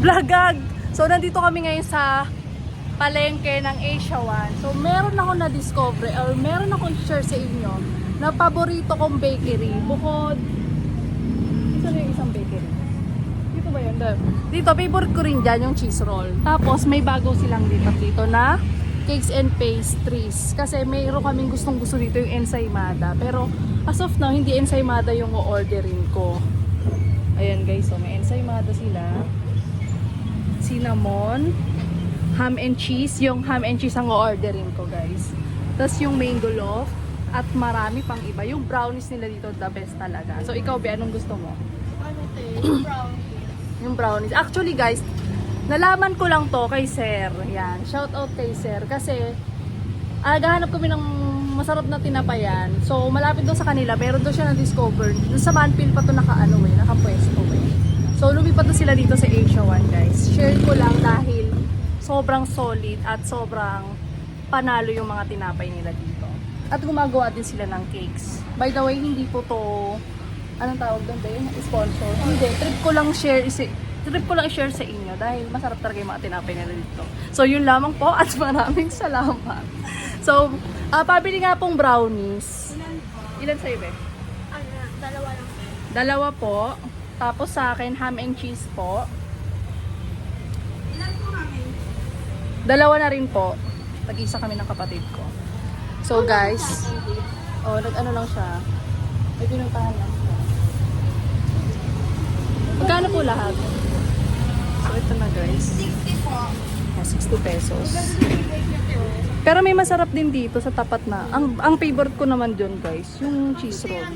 Blagag! So, nandito kami ngayon sa palengke ng Asia One. So, meron ako na-discover or meron akong share sa inyo na paborito kong bakery. Bukod, ito na yung isang bakery. Dito ba yun? Dito, favorite ko rin dyan yung cheese roll. Tapos, may bago silang dito na cakes and pastries. Kasi mayroon kaming gustong-gusto dito yung ensaymada. Pero, as of now, hindi ensaymada yung o-orderin ko. Ayan guys, so may ensaymada sila. Cinnamon, ham and cheese. Yung ham and cheese ang o-orderin ko guys. Tapos yung mango loaf at marami pang iba. Yung brownies nila dito, the best talaga. So ikaw, Be, anong gusto mo? Ano to? Yung brownies. Yung brownies. Actually guys, nalaman ko lang to kay Sir. Yan, shout out kay Sir. Kasi, gahanap kami ng masarap na tinapayan. So, malapit doon sa kanila, meron doon siya na-discover. Doon sa Manpil pa to nakapwesto eh. So, lumipat na sila dito sa Asia One, guys. Share ko lang dahil sobrang solid at sobrang panalo yung mga tinapay nila dito. At gumagawa din sila ng cakes. By the way, hindi po to, anong tawag doon ba yun? Sponsor? Hindi, trip ko lang i-share sa inyo dahil masarap talaga yung mga tinapay nila dito. So, yun lamang po at maraming salamat. So, pabili nga pong brownies. Ilan sa'yo, Be? Ano, dalawa lang. Dalawa po. Tapos sa akin, ham and cheese po. Ilan po kami? Dalawa na rin po. Tag-isa kami ng kapatid ko. So, guys. Oh, nag-ano lang siya. May pinuntahan lang siya. Magkano po lahat? So, ito na guys. 60 po. Oh, 60 pesos. Pero may masarap din dito sa tapat na. Ang favorite ko naman dyan guys, yung cheese roll.